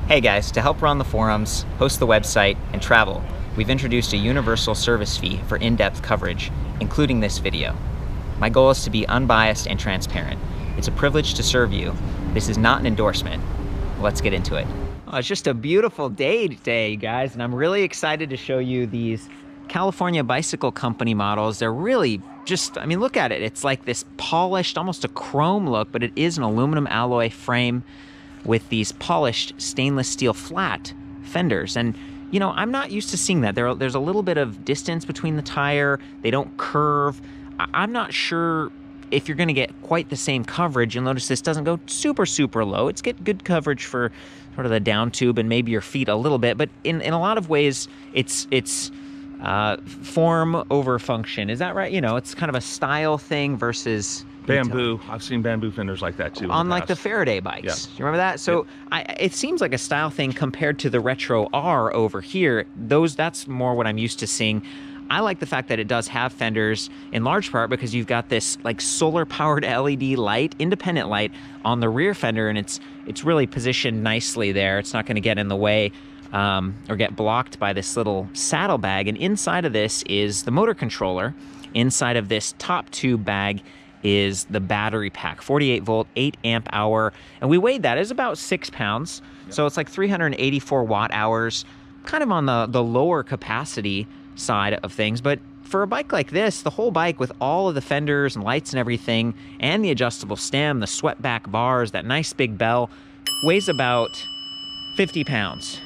Hey guys, to help run the forums, host the website, and travel, we've introduced a universal service fee for in-depth coverage, including this video. My goal is to be unbiased and transparent. It's a privilege to serve you. This is not an endorsement. Let's get into it. Oh, it's just a beautiful day today, you guys, and I'm really excited to show you these California Bicycle Company models. They're really just, I mean, look at it. It's like this polished, almost a chrome look, but it is an aluminum alloy frame with these polished stainless steel flat fenders. And you know, I'm not used to seeing that. There's a little bit of distance between the tire. They don't curve. I'm not sure if you're gonna get quite the same coverage. You'll notice this doesn't go super, super low. It's get good coverage for sort of the down tube and maybe your feet a little bit, but in a lot of ways, it's form over function. Is that right? You know, it's kind of a style thing versus bamboo. I've seen bamboo fenders like that too. On like the Faraday bikes. Yeah. You remember that? So it seems like a style thing compared to the Retro R over here. That's more what I'm used to seeing. I like the fact that it does have fenders in large part because you've got this like solar powered LED light, independent light on the rear fender, and it's really positioned nicely there. It's not going to get in the way or get blocked by this little saddlebag. And inside of this is the motor controller. Inside of this top tube bag is the battery pack, 48 volt, 8 amp hour. And we weighed that. It's about 6 pounds. Yep. So it's like 384 watt hours, kind of on the lower capacity side of things. But for a bike like this, the whole bike with all of the fenders and lights and everything, and the adjustable stem, the swept back bars, that nice big bell, weighs about 50 pounds.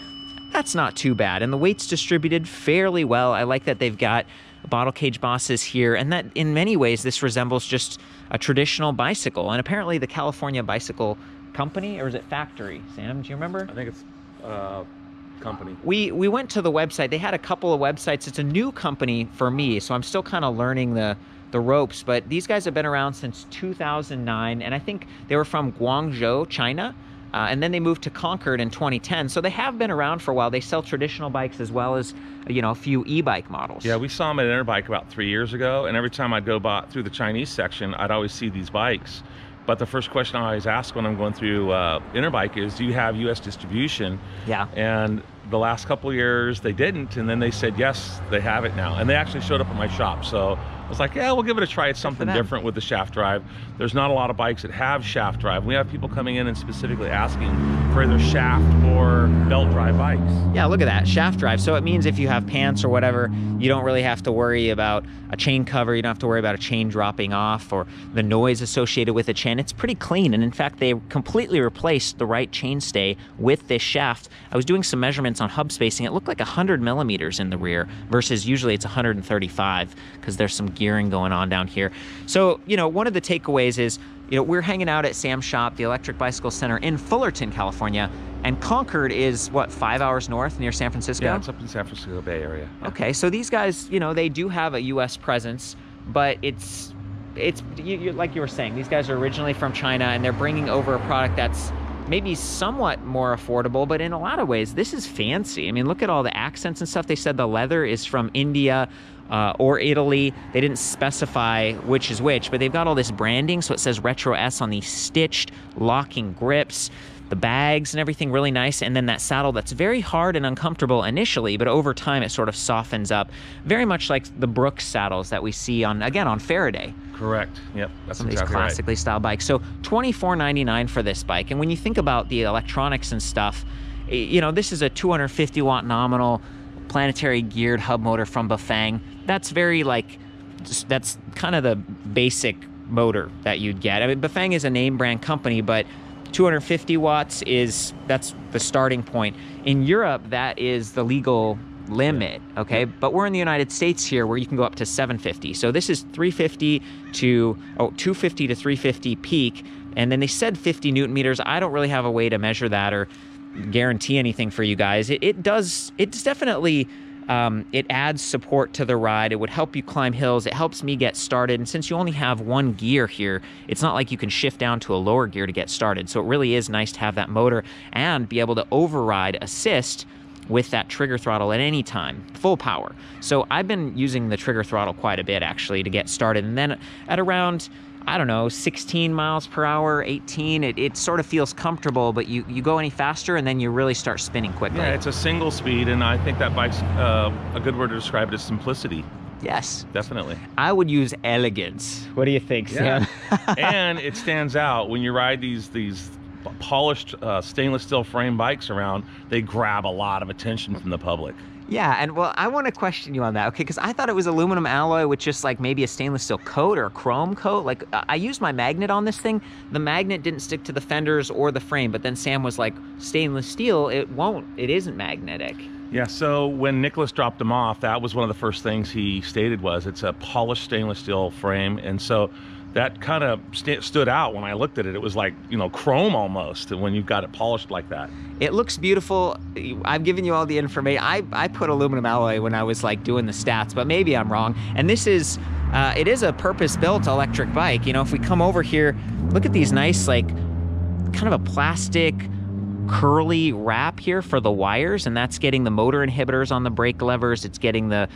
That's not too bad. And the weight's distributed fairly well. I like that they've got bottle cage bosses here, and that in many ways this resembles just a traditional bicycle. And apparently the California Bicycle Company, or is it factory? Sam, do you remember? I think it's company. We went to the website. They had a couple of websites. It's a new company for me, so I'm still kind of learning the ropes, but these guys have been around since 2009, and I think they were from Guangzhou, China. And then they moved to Concord in 2010. So they have been around for a while. They sell traditional bikes as well as, you know, a few e-bike models. Yeah, we saw them at Interbike about 3 years ago. And every time I'd go through the Chinese section, I'd always see these bikes. But the first question I always ask when I'm going through Interbike is, do you have US distribution? Yeah. And the last couple of years they didn't. And then they said, yes, they have it now. And they actually showed up at my shop. So I was like, yeah, we'll give it a try. It's something different with the shaft drive. There's not a lot of bikes that have shaft drive. We have people coming in and specifically asking for either shaft or belt drive bikes. Yeah, look at that, shaft drive. So it means if you have pants or whatever, you don't really have to worry about a chain cover. You don't have to worry about a chain dropping off or the noise associated with a chain. It's pretty clean. And in fact, they completely replaced the right chainstay with this shaft. I was doing some measurements on hub spacing. It looked like 100 millimeters in the rear versus usually it's 135 because there's some gearing going on down here. So, you know, one of the takeaways is, you know, we're hanging out at Sam's shop, the Electric Bicycle Center in Fullerton, California, and Concord is, what, 5 hours north near San Francisco? Yeah, it's up in San Francisco Bay Area. Yeah. Okay, so these guys, you know, they do have a U.S. presence, but it's like you were saying, these guys are originally from China, and they're bringing over a product that's maybe somewhat more affordable, but in a lot of ways, this is fancy. I mean, look at all the accents and stuff. They said the leather is from India or Italy. They didn't specify which is which, but they've got all this branding. So it says Retro S on these stitched locking grips, the bags and everything really nice. And then that saddle that's very hard and uncomfortable initially, but over time it sort of softens up. Very much like the Brooks saddles that we see on Faraday. Correct. Yep. That's some of exactly these classically styled bikes. So $24.99 for this bike. And when you think about the electronics and stuff, you know, this is a 250 watt nominal planetary geared hub motor from Bafang. That's very that's kind of the basic motor that you'd get. I mean, Bafang is a name brand company, but 250 watts that's the starting point. In Europe, that is the legal limit, okay? But we're in the United States here where you can go up to 750. So this is 250 to 350 peak, and then they said 50 Newton meters. I don't really have a way to measure that or guarantee anything for you guys. It's definitely, it adds support to the ride. It would help you climb hills. It helps me get started. And since you only have one gear here, it's not like you can shift down to a lower gear to get started. So it really is nice to have that motor and be able to override assist with that trigger throttle at any time, full power. So I've been using the trigger throttle quite a bit actually to get started. And then at around, I don't know, 16 miles per hour, 18. It sort of feels comfortable, but you go any faster and then you really start spinning quickly. Yeah, it's a single speed, and I think that bike's a good word to describe it is simplicity. Yes. Definitely. I would use elegance. What do you think, Sam? Yeah. And it stands out when you ride these polished stainless steel frame bikes around. They grab a lot of attention from the public. Yeah, and well, I want to question you on that, okay? Because I thought it was aluminum alloy with just like maybe a stainless steel coat or a chrome coat. Like, I used my magnet on this thing. The magnet didn't stick to the fenders or the frame, but then Sam was like, stainless steel, it isn't magnetic. Yeah, so when Nicholas dropped them off, that was one of the first things he stated was it's a polished stainless steel frame. And so that kind of stood out when I looked at it. It was like, you know, chrome almost when you've got it polished like that. It looks beautiful. I've given you all the information. I put aluminum alloy when I was like doing the stats, but maybe I'm wrong. And this is, it is a purpose-built electric bike. You know, if we come over here, look at these nice, like, kind of a plastic curly wrap here for the wires, and that's getting the motor inhibitors on the brake levers. It's getting the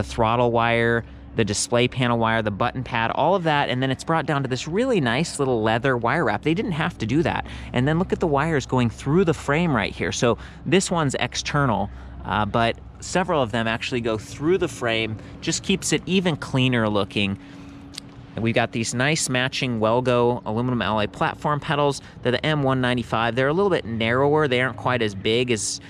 throttle wire, the display panel wire, the button pad, all of that, and then it's brought down to this really nice little leather wire wrap. They didn't have to do that. And then look at the wires going through the frame right here. So this one's external, but several of them actually go through the frame, just keeps it even cleaner looking. And we've got these nice matching Welgo aluminum alloy platform pedals. They're the M195. They're a little bit narrower. They aren't quite as big as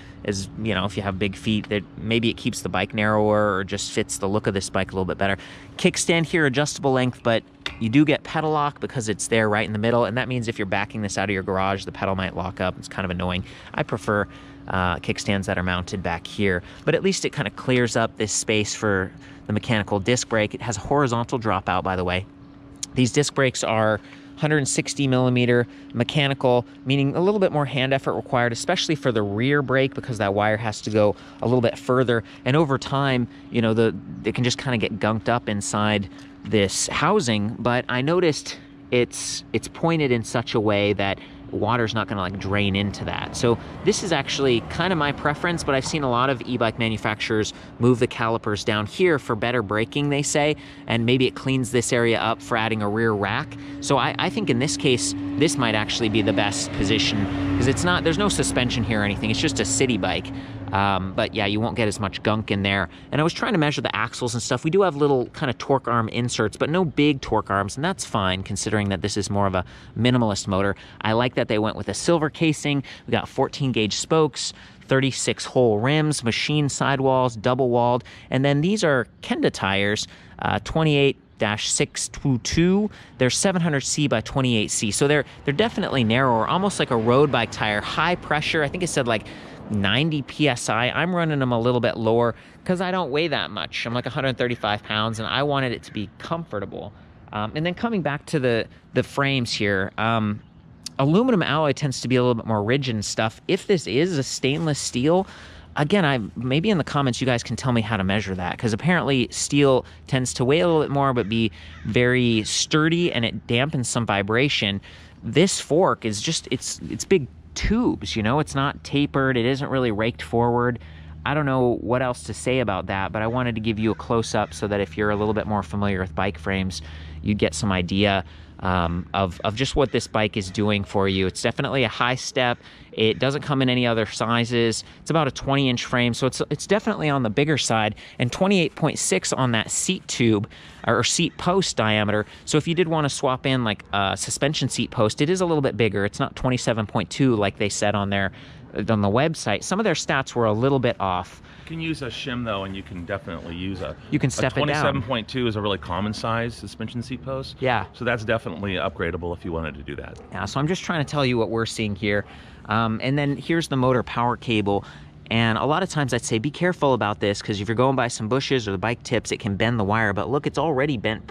you know, if you have big feet, that maybe it keeps the bike narrower or just fits the look of this bike a little bit better. Kickstand here, adjustable length, but you do get pedal lock because it's there right in the middle, and that means if you're backing this out of your garage, the pedal might lock up. It's kind of annoying. I prefer kickstands that are mounted back here, but at least it kind of clears up this space for the mechanical disc brake. It has a horizontal dropout, by the way. These disc brakes are 160 millimeter mechanical, meaning a little bit more hand effort required, especially for the rear brake, because that wire has to go a little bit further. And over time, you know, it can just kind of get gunked up inside this housing. But I noticed it's pointed in such a way that water's not going to like drain into that. So this is actually kind of my preference, but I've seen a lot of e-bike manufacturers move the calipers down here for better braking, they say, and maybe it cleans this area up for adding a rear rack. So I think in this case, this might actually be the best position, because there's no suspension here or anything. It's just a city bike. But yeah, you won't get as much gunk in there. And I was trying to measure the axles and stuff. We do have little kind of torque arm inserts, but no big torque arms, and that's fine considering that this is more of a minimalist motor. I like that they went with a silver casing. We got 14 gauge spokes, 36 hole rims, machine sidewalls, double walled, and then these are Kenda tires, 28-622. They're 700C by 28C, so they're definitely narrower, almost like a road bike tire. High pressure. I think it said like 90 PSI. I'm running them a little bit lower because I don't weigh that much. I'm like 135 pounds, and I wanted it to be comfortable. And then coming back to the frames here, aluminum alloy tends to be a little bit more rigid and stuff. If this is a stainless steel, again, maybe in the comments you guys can tell me how to measure that, because apparently steel tends to weigh a little bit more but be very sturdy, and it dampens some vibration. This fork is just, it's big tubes, you know, it's not tapered, it isn't really raked forward. I don't know what else to say about that, but I wanted to give you a close-up so that if you're a little bit more familiar with bike frames, you'd get some idea of just what this bike is doing for you. It's definitely a high step. It doesn't come in any other sizes. It's about a 20-inch frame, so it's definitely on the bigger side, and 28.6 on that seat tube or seat post diameter. So if you did want to swap in like a suspension seat post, it is a little bit bigger. It's not 27.2 like they said on the website. Some of their stats were a little bit off. You can use a shim though, and you can definitely use you can step it down. 27.2 is a really common size suspension seat post. Yeah. So that's definitely upgradable if you wanted to do that. Yeah, so I'm just trying to tell you what we're seeing here. And then here's the motor power cable. And a lot of times I'd say be careful about this, because if you're going by some bushes or the bike tips, it can bend the wire. But look, it's already bent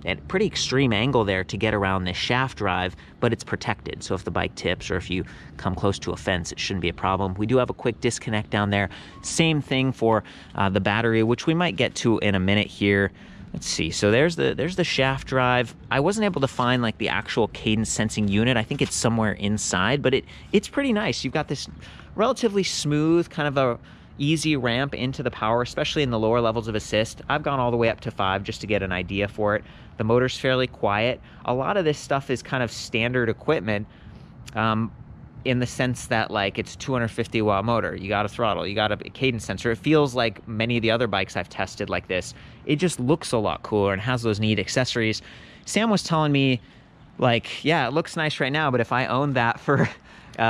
at a pretty extreme angle there to get around this shaft drive, but it's protected. So if the bike tips or if you come close to a fence, it shouldn't be a problem. We do have a quick disconnect down there. Same thing for the battery, which we might get to in a minute here. Let's see, so there's the shaft drive. I wasn't able to find like the actual cadence sensing unit. I think it's somewhere inside, but it's pretty nice. You've got this relatively smooth, kind of a easy ramp into the power, especially in the lower levels of assist. I've gone all the way up to 5 just to get an idea for it. The motor's fairly quiet. A lot of this stuff is kind of standard equipment, in the sense that, like, it's a 250 watt motor. You got a throttle, you got a cadence sensor. It feels like many of the other bikes I've tested like this. It just looks a lot cooler and has those neat accessories. Sam was telling me, like, yeah, it looks nice right now, but if I owned that for,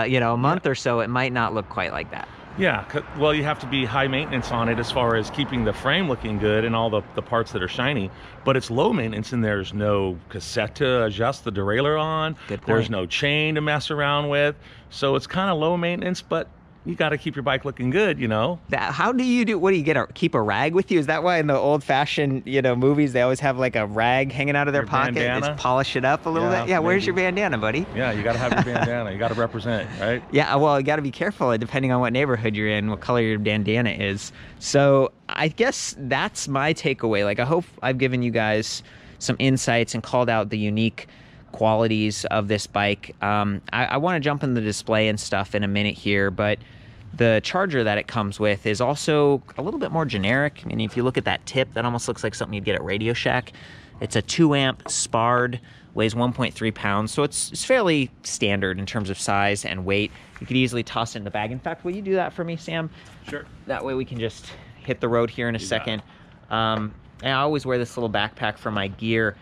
you know, a month or so, it might not look quite like that. Yeah, well, you have to be high maintenance on it as far as keeping the frame looking good and all the parts that are shiny, but it's low maintenance, and there's no cassette to adjust the derailleur on. Good point. There's no chain to mess around with, so it's kind of low maintenance, but you got to keep your bike looking good, you know. How do you do? What do you get? Keep a rag with you? Is that why in the old-fashioned, you know, movies they always have like a rag hanging out of their pocket? Bandana. Just polish it up a little bit. Yeah. Maybe. Where's your bandana, buddy? Yeah, you got to have your bandana. You got to represent, right? Yeah. Well, you got to be careful depending on what neighborhood you're in, what color your bandana is. So I guess that's my takeaway. Like, I hope I've given you guys some insights and called out the unique qualities of this bike. I want to jump in the display and stuff in a minute here, but the charger that it comes with is also a little bit more generic. I mean, if you look at that tip, that almost looks like something you'd get at Radio Shack. It's a 2 amp SPARD, weighs 1.3 pounds, so it's fairly standard in terms of size and weight. You could easily toss it in the bag. In fact, will you do that for me, Sam? Sure. That way we can just hit the road here in a second. And I always wear this little backpack for my gear,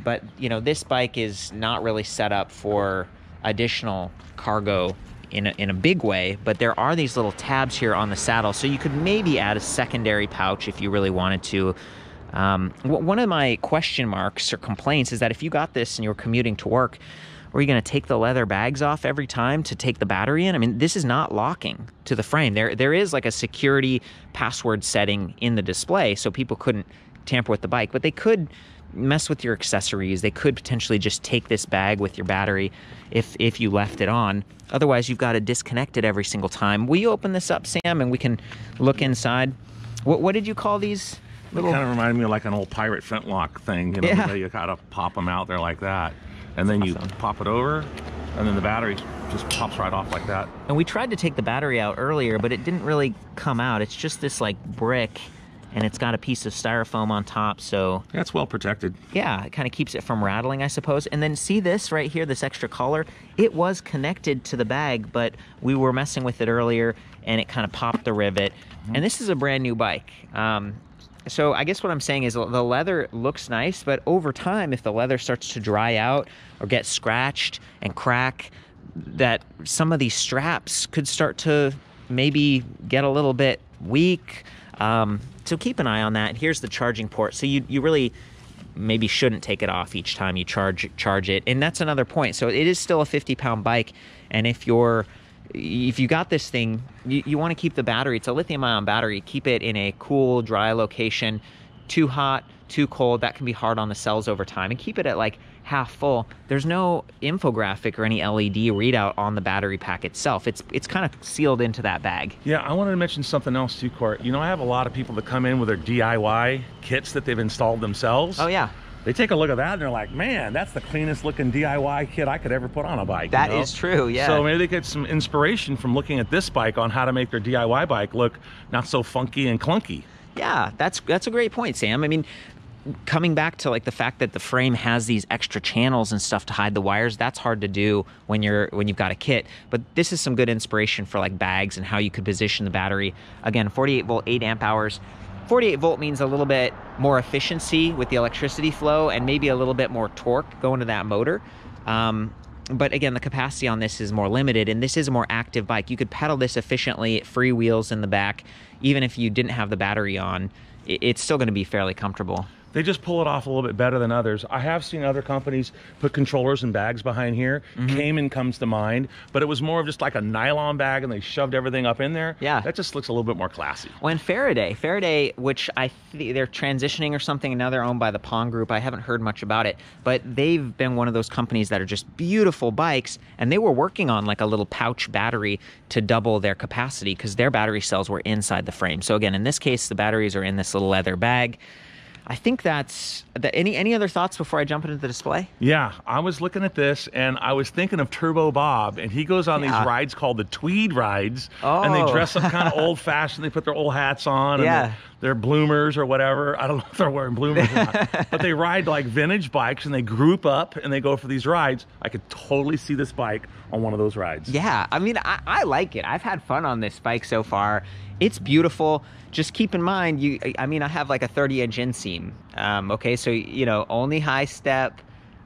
but you know, this bike is not really set up for additional cargo in a big way, but there are these little tabs here on the saddle, so you could maybe add a secondary pouch if you really wanted to. One of my question marks or complaints is that if you got this and you were commuting to work, were you going to take the leather bags off every time to take the battery in? I mean, this is not locking to the frame. There is like a security password setting in the display, so people couldn't tamper with the bike, but they could mess with your accessories. They could potentially just take this bag with your battery if you left it on. Otherwise, you've got to disconnect it every single time. Will you open this up, Sam, and we can look inside? What did you call these? It kind of reminded me of like an old pirate flintlock thing. You know, Yeah. you gotta pop them out there like that, and then you pop it over, and then the battery just pops right off like that. And we tried to take the battery out earlier, but it didn't really come out. It's just this like brick, and it's got a piece of styrofoam on top, so Yeah, it's well protected. yeah, it kind of keeps it from rattling, I suppose. And then see this right here, this extra collar? It was connected to the bag, but we were messing with it earlier, and it kind of popped the rivet. And this is a brand new bike. So I guess what I'm saying is the leather looks nice, but over time, if the leather starts to dry out or get scratched and crack, that some of these straps could start to maybe get a little bit weak. So keep an eye on that. Here's the charging port. So you really maybe shouldn't take it off each time you charge it. And that's another point. So it is still a 50-pound bike, and if you got this thing, you want to keep the battery. It's a lithium-ion battery. Keep it in a cool, dry location. Too hot, too cold, that can be hard on the cells over time. And keep it at like half full. There's no infographic or any LED readout on the battery pack itself. It's kind of sealed into that bag. Yeah, I wanted to mention something else too, Court. You know, I have a lot of people that come in with their DIY kits that they've installed themselves. Oh yeah. They take a look at that and they're like, man, that's the cleanest looking DIY kit I could ever put on a bike. That is true, yeah. So maybe they get some inspiration from looking at this bike on how to make their DIY bike look not so funky and clunky. Yeah, that's a great point, Sam. I mean, coming back to like the fact that the frame has these extra channels and stuff to hide the wires, that's hard to do when you've got a kit. But this is some good inspiration for like bags and how you could position the battery. Again, 48 volt, 8 amp hours. 48 volt means a little bit more efficiency with the electricity flow and maybe a little bit more torque going to that motor. But again, the capacity on this is more limited, and this is a more active bike. You could pedal this efficiently, free wheels in the back. Even if you didn't have the battery on, it's still going to be fairly comfortable. They just pull it off a little bit better than others. I have seen other companies put controllers and bags behind here. Cayman comes to mind, but it was more of just like a nylon bag and they shoved everything up in there. Yeah. That just looks a little bit more classy. Well, and Faraday, which I think they're transitioning or something, and now they're owned by the Pong Group. I haven't heard much about it, but they've been one of those companies that are just beautiful bikes, and they were working on like a little pouch battery to double their capacity because their battery cells were inside the frame. So again, in this case, the batteries are in this little leather bag. I think that's any other thoughts before I jump into the display? Yeah, I was looking at this and I was thinking of Turbo Bob, and he goes on these rides called the Tweed rides, and they dress up kind of old fashioned. They put their old hats on, and they're bloomers or whatever. I don't know if they're wearing bloomers or not, but they ride like vintage bikes and they group up and they go for these rides. I could totally see this bike on one of those rides. Yeah, I mean, I like it. I've had fun on this bike so far. It's beautiful. Just keep in mind, I mean, I have like a 30-inch inseam. Okay, so, you know, only high step.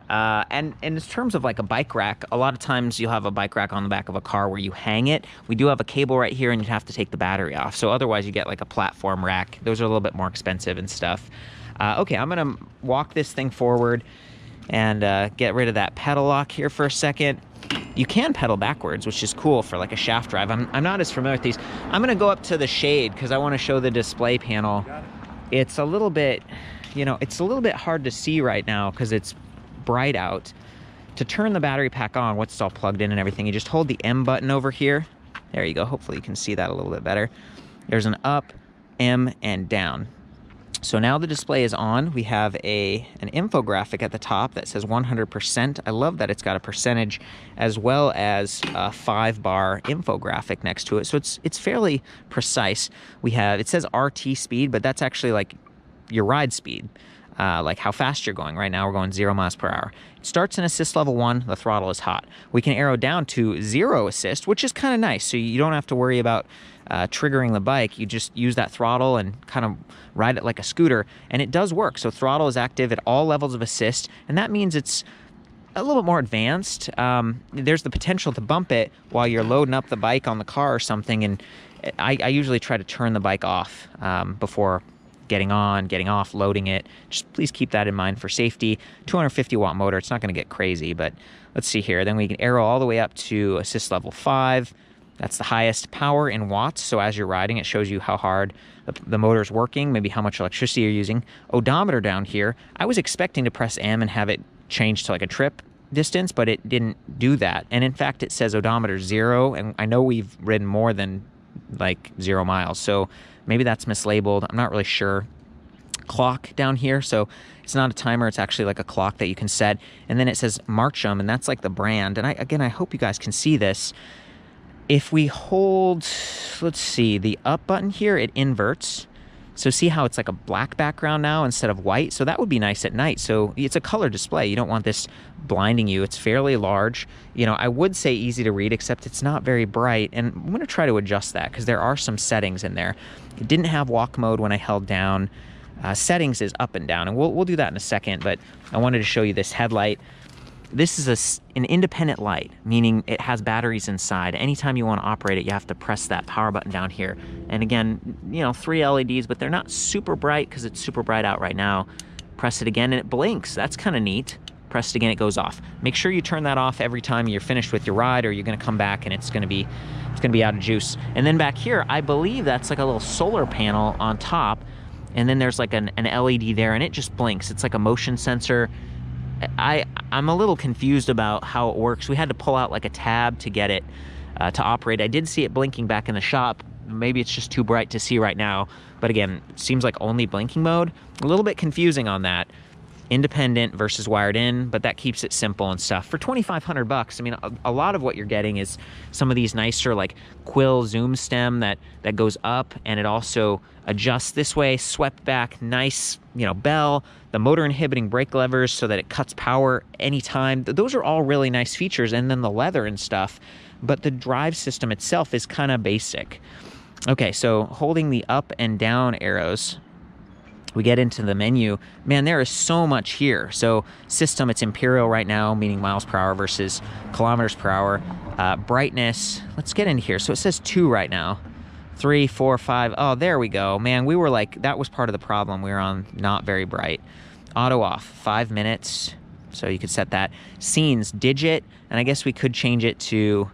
And in terms of like a bike rack, a lot of times you'll have a bike rack on the back of a car where you hang it. We do have a cable right here and you have to take the battery off. So otherwise you get like a platform rack. Those are a little bit more expensive and stuff. Okay, I'm gonna walk this thing forward and get rid of that pedal lock here for a second. You can pedal backwards, which is cool for like a shaft drive. I'm not as familiar with these. I'm gonna go up to the shade because I want to show the display panel. It's a little bit, you know, it's a little bit hard to see right now because it's bright out. To turn the battery pack on, once it's all plugged in and everything, you just hold the M button over here. There you go. Hopefully you can see that a little bit better. There's an up, M, and down. So now the display is on. We have an infographic at the top that says 100%. I love that it's got a percentage as well as a 5-bar infographic next to it. So it's fairly precise. It says RT speed, but that's actually like your ride speed. Like how fast you're going. Right now we're going 0 miles per hour. It starts in assist level 1, the throttle is hot. We can arrow down to 0 assist, which is kind of nice. So you don't have to worry about triggering the bike. You just use that throttle and kind of ride it like a scooter, and it does work. So throttle is active at all levels of assist, and that means it's a little bit more advanced. There's the potential to bump it while you're loading up the bike on the car or something, and I usually try to turn the bike off before getting on, getting off, loading it. Just please keep that in mind for safety. 250 watt motor, it's not going to get crazy, but let's see here. Then we can arrow all the way up to assist level 5. That's the highest power in watts. So as you're riding, it shows you how hard the motor's working, maybe how much electricity you're using. Odometer down here. I was expecting to press M and have it change to like a trip distance, but it didn't do that. And in fact, it says odometer 0, and I know we've ridden more than like 0 miles. So maybe that's mislabeled. I'm not really sure. Clock down here. So it's not a timer. It's actually like a clock that you can set. And then it says Marcham, and that's like the brand. And I hope you guys can see this. If we hold, let's see, the up button here, it inverts. So see how it's like a black background now instead of white? So that would be nice at night. So it's a color display. You don't want this blinding you. It's fairly large. You know, I would say easy to read, except it's not very bright. And I'm going to try to adjust that because there are some settings in there. It didn't have walk mode when I held down. Settings is up and down, and we'll do that in a second. But I wanted to show you this headlight. This is an independent light, meaning it has batteries inside. Anytime you want to operate it, you have to press that power button down here. And again, you know, 3 LEDs, but they're not super bright because it's super bright out right now. Press it again and it blinks. That's kind of neat. Press it again, it goes off. Make sure you turn that off every time you're finished with your ride, or you're going to come back and it's going to be out of juice. And then back here, I believe that's like a little solar panel on top, and then there's like an LED there, and it just blinks. It's like a motion sensor. I'm a little confused about how it works. We had to pull out like a tab to get it to operate. I did see it blinking back in the shop. Maybe it's just too bright to see right now. But again, it seems like only blinking mode. A little bit confusing on that. Independent versus wired in, but that keeps it simple and stuff. For $2,500, I mean, a lot of what you're getting is some of these nicer like quill zoom stem that goes up, and it also adjusts this way, swept back, nice, you know, bell, the motor inhibiting brake levers so that it cuts power anytime. Those are all really nice features, and then the leather and stuff, but the drive system itself is kind of basic. Okay, so holding the up and down arrows, we get into the menu. Man, there is so much here. So system, it's imperial right now, meaning miles per hour versus kilometers per hour. Brightness, let's get into here. So it says 2 right now. 3, 4, 5. Oh, there we go. Man, we were like, that was part of the problem. We were on not very bright. Auto off, 5 minutes. So you could set that. Scenes, digit, and I guess we could change it to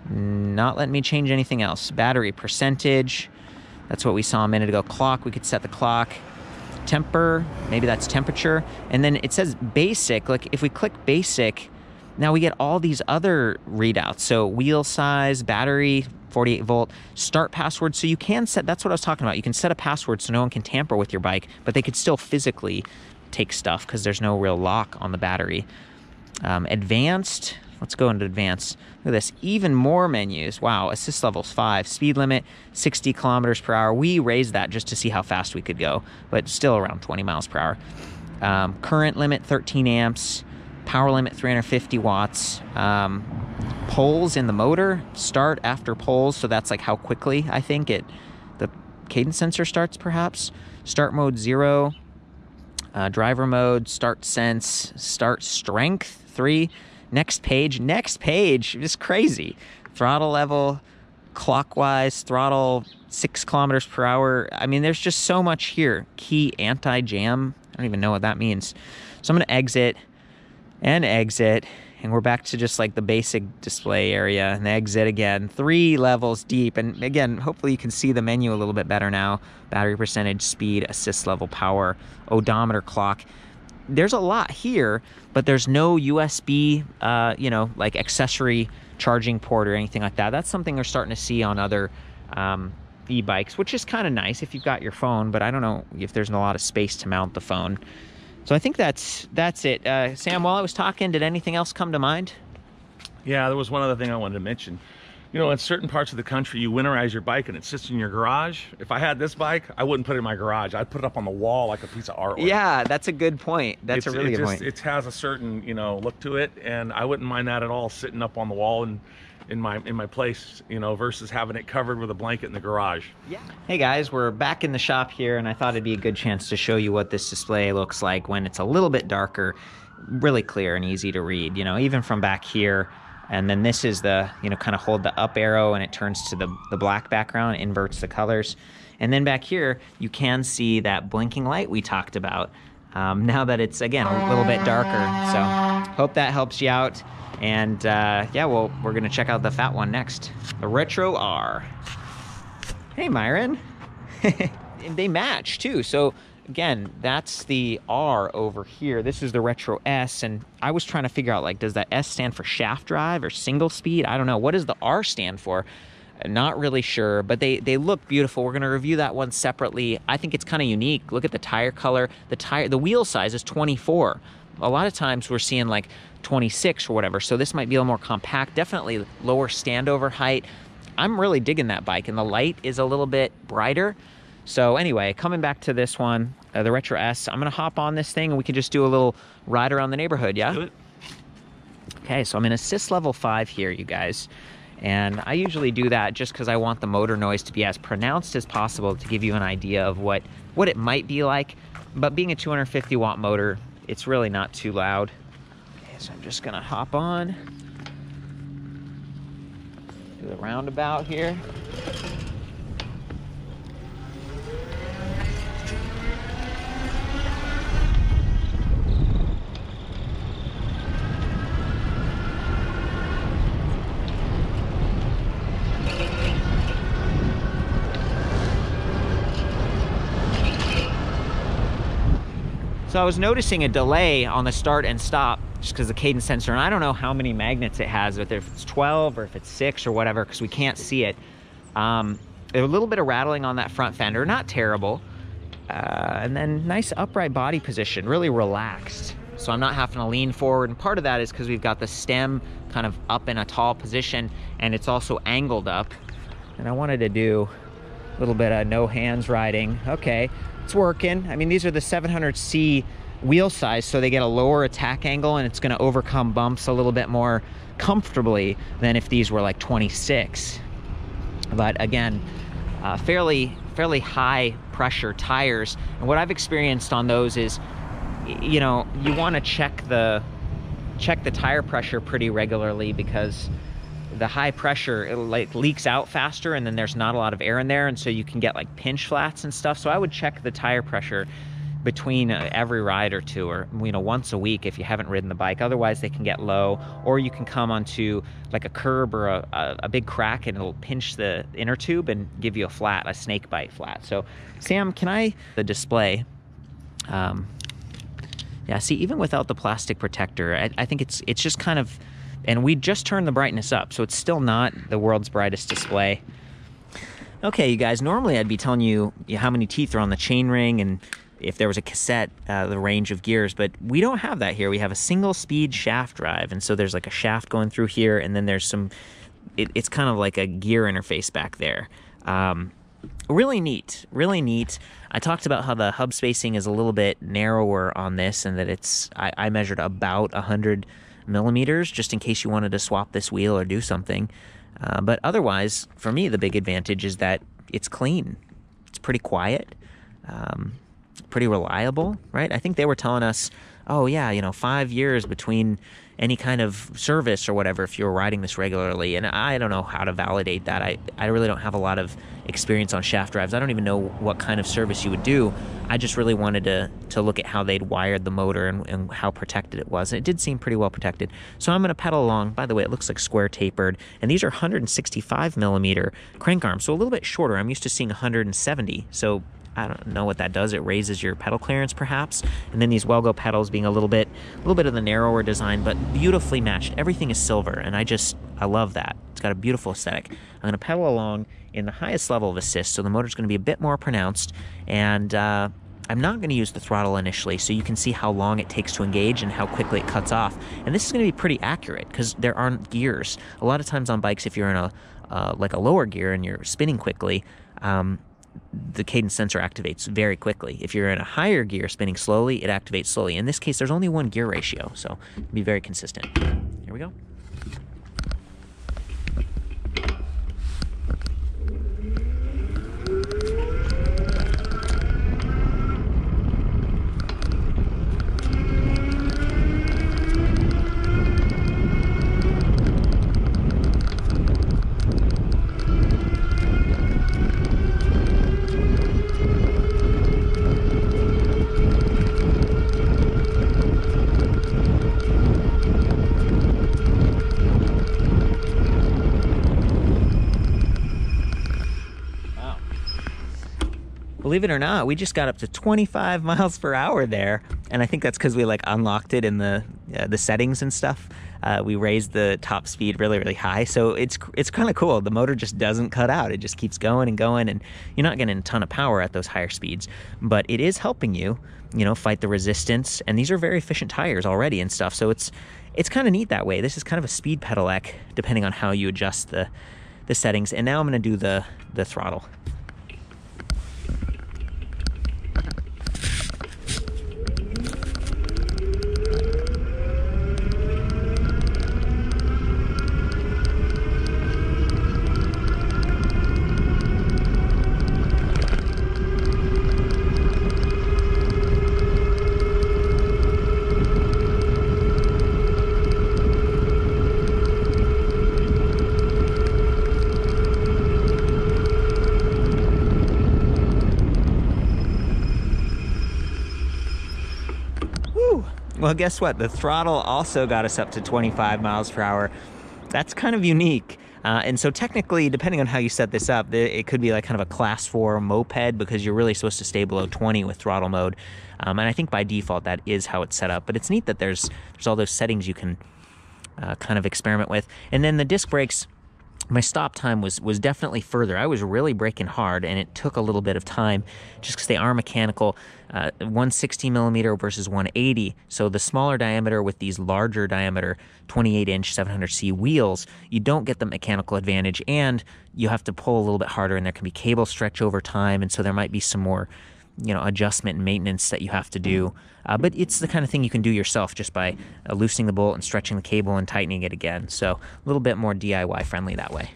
not letting me change anything else. Battery percentage. That's what we saw a minute ago. Clock, we could set the clock. Temper, maybe that's temperature. And then it says basic. Like if we click basic, now we get all these other readouts. So wheel size, battery, 48 volt, start password. So you can set, that's what I was talking about. You can set a password so no one can tamper with your bike, but they could still physically take stuff because there's no real lock on the battery. Advanced, Let's go into advanced. Look at this, even more menus. Wow, assist levels 5, speed limit 60 kilometers per hour. We raised that just to see how fast we could go, but still around 20 miles per hour. Current limit 13 amps, power limit 350 watts. Poles in the motor, start after poles, so that's like how quickly I think the cadence sensor starts perhaps. Start mode 0, driver mode, start sense, start strength 3. Next page, just crazy. Throttle level, clockwise, throttle 6 kilometers per hour. I mean, there's just so much here. Key anti-jam, I don't even know what that means. So I'm gonna exit, and we're back to just like the basic display area, and exit again. 3 levels deep, and again, hopefully you can see the menu a little bit better now. Battery percentage, speed, assist level, power, odometer, clock. There's a lot here, but there's no USB, you know, like accessory charging port or anything like that. That's something we're starting to see on other e-bikes, which is kind of nice if you've got your phone, but I don't know if there's a lot of space to mount the phone. So I think that's it. Sam, while I was talking, did anything else come to mind? Yeah, there was one other thing I wanted to mention. You know, in certain parts of the country, you winterize your bike and it sits in your garage. If I had this bike, I wouldn't put it in my garage. I'd put it up on the wall like a piece of artwork. Yeah, that's a good point. That's a really good point. It has a certain, you know, look to it, and I wouldn't mind that at all, sitting up on the wall and in my place, you know, versus having it covered with a blanket in the garage. Yeah. Hey guys, we're back in the shop here, and I thought it'd be a good chance to show you what this display looks like when it's a little bit darker, really clear and easy to read, you know, even from back here. And then this is the, you know, kind of hold the up arrow and it turns to the black background, inverts the colors. And then back here, you can see that blinking light we talked about. Now that it's, again, a little bit darker. So hope that helps you out. And yeah, well, we're going to check out the fat one next. The Retro R. Hey, Myron. They match, too. So again, that's the R over here. This is the Retro S, and I was trying to figure out, like, does that S stand for shaft drive or single speed? I don't know. What does the R stand for? Not really sure, but they look beautiful. We're going to review that one separately. I think it's kind of unique. Look at the tire color. The wheel size is 24. A lot of times we're seeing like 26 or whatever, so this might be a little more compact. Definitely lower standover height. I'm really digging that bike, and the light is a little bit brighter. So anyway, coming back to this one, the Retro S, I'm going to hop on this thing and we can just do a little ride around the neighborhood, yeah? Do it. Okay, so I'm in assist level 5 here, you guys. And I usually do that just because I want the motor noise to be as pronounced as possible to give you an idea of what it might be like. But being a 250 watt motor, it's really not too loud. Okay, so I'm just going to hop on. Do the roundabout here. So I was noticing a delay on the start and stop just because the cadence sensor, and I don't know how many magnets it has, if it's 12 or if it's 6 or whatever, because we can't see it. There's a little bit of rattling on that front fender, not terrible. And then nice upright body position, really relaxed. So I'm not having to lean forward, and part of that is because we've got the stem kind of up in a tall position, and it's also angled up. And I wanted to do a little bit of no hands riding. Okay. It's working. I mean, these are the 700C wheel size, so they get a lower attack angle, and it's going to overcome bumps a little bit more comfortably than if these were like 26. But again, fairly high pressure tires. And what I've experienced on those is, you know, you want to check the tire pressure pretty regularly, because the high pressure, it like leaks out faster, and then there's not a lot of air in there, and so you can get like pinch flats and stuff. So I would check the tire pressure between every ride or two, or, you know, once a week if you haven't ridden the bike. Otherwise they can get low, or you can come onto like a curb or a big crack, and it'll pinch the inner tube and give you a flat, a snake bite flat. So Sam, the display, yeah, see, even without the plastic protector, I think it's just kind of, and we just turned the brightness up, so it's still not the world's brightest display. Okay, you guys, normally I'd be telling you how many teeth are on the chainring and, if there was a cassette, the range of gears, but we don't have that here. We have a single speed shaft drive, and so there's like a shaft going through here, and then there's some, it's kind of like a gear interface back there. Really neat, really neat. I talked about how the hub spacing is a little bit narrower on this, and that it's, I measured about 100 millimeters just in case you wanted to swap this wheel or do something. But otherwise, for me, the big advantage is that it's clean. It's pretty quiet, pretty reliable, right? I think they were telling us, oh yeah, you know, 5 years between any kind of service or whatever if you're riding this regularly. And I don't know how to validate that. I really don't have a lot of experience on shaft drives. I don't even know what kind of service you would do. I just really wanted to look at how they'd wired the motor and how protected it was. And it did seem pretty well protected. So I'm going to pedal along. By the way, it looks like square tapered. And these are 165 millimeter crank arms, so a little bit shorter. I'm used to seeing 170. So I don't know what that does. It raises your pedal clearance, perhaps. And then these Welgo pedals being a little bit of the narrower design, but beautifully matched. Everything is silver, and I love that. It's got a beautiful aesthetic. I'm going to pedal along in the highest level of assist, so the motor's going to be a bit more pronounced. And I'm not going to use the throttle initially, so you can see how long it takes to engage and how quickly it cuts off. And this is going to be pretty accurate because there aren't gears. A lot of times on bikes, if you're in like a lower gear and you're spinning quickly, the cadence sensor activates very quickly. If you're in a higher gear spinning slowly, it activates slowly. In this case, there's only one gear ratio, so be very consistent. Here we go. Believe it or not, we just got up to 25 miles per hour there, and I think that's because we like unlocked it in the settings and stuff. We raised the top speed really, really high, so it's kind of cool. The motor just doesn't cut out; it just keeps going and going, and you're not getting a ton of power at those higher speeds, but it is helping you, fight the resistance. And these are very efficient tires already and stuff, so it's kind of neat that way. This is kind of a speed pedelec, depending on how you adjust the settings. And now I'm going to do the throttle. Well, guess what? The throttle also got us up to 25 miles per hour. That's kind of unique. And so technically, depending on how you set this up, it could be like kind of a class 4 moped because you're really supposed to stay below 20 with throttle mode. And I think by default, that is how it's set up. But it's neat that there's all those settings you can kind of experiment with. And then the disc brakes, my stop time was definitely further. I was really braking hard, and it took a little bit of time just because they are mechanical. 160 millimeter versus 180. So the smaller diameter with these larger diameter 28-inch 700C wheels, you don't get the mechanical advantage, and you have to pull a little bit harder, and there can be cable stretch over time, and so there might be some more adjustment and maintenance that you have to do. But it's the kind of thing you can do yourself just by loosening the bolt and stretching the cable and tightening it again. So a little bit more DIY friendly that way.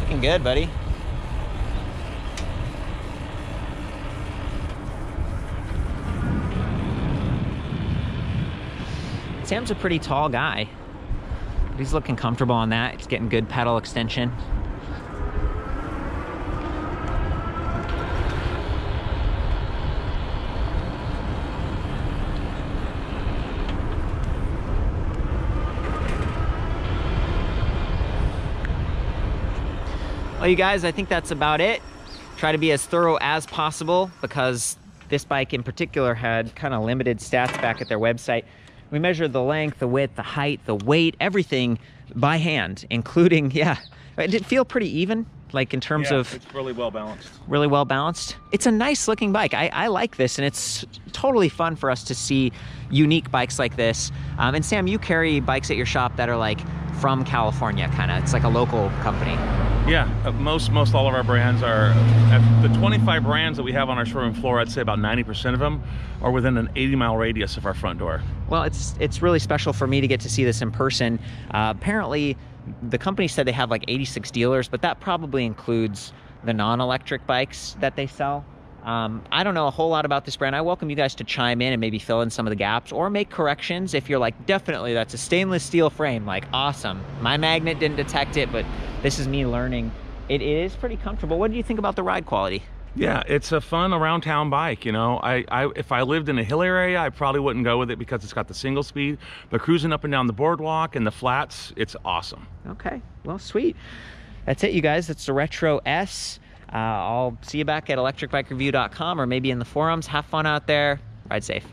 Looking good, buddy. Sam's a pretty tall guy. He's looking comfortable on that. He's getting good pedal extension. Well, you guys, I think that's about it. Try to be as thorough as possible because this bike in particular had kind of limited stats back at their website. We measured the length, the width, the height, the weight, everything by hand, including, yeah, it did feel pretty even. Like in terms yeah, of... it's really well balanced. Really well balanced. It's a nice looking bike. I like this, and it's totally fun for us to see unique bikes like this. And Sam, you carry bikes at your shop that are like from California, kind of. It's like a local company. Yeah, most all of our brands are, the 25 brands that we have on our showroom floor, I'd say about 90% of them are within an 80-mile radius of our front door. Well, it's really special for me to get to see this in person. Apparently, the company said they have like 86 dealers, but that probably includes the non-electric bikes that they sell. I don't know a whole lot about this brand. I welcome you guys to chime in and maybe fill in some of the gaps or make corrections if you're like, definitely that's a stainless steel frame, like awesome. My magnet didn't detect it, but this is me learning. It is pretty comfortable. What do you think about the ride quality? Yeah, it's a fun around town bike, you know. If I lived in a hill area, I probably wouldn't go with it because it's got the single speed, but cruising up and down the boardwalk and the flats, it's awesome. Okay, well, sweet. That's it, you guys. That's the Retro S. I'll see you back at ElectricBikeReview.com or maybe in the forums. Have fun out there. Ride safe.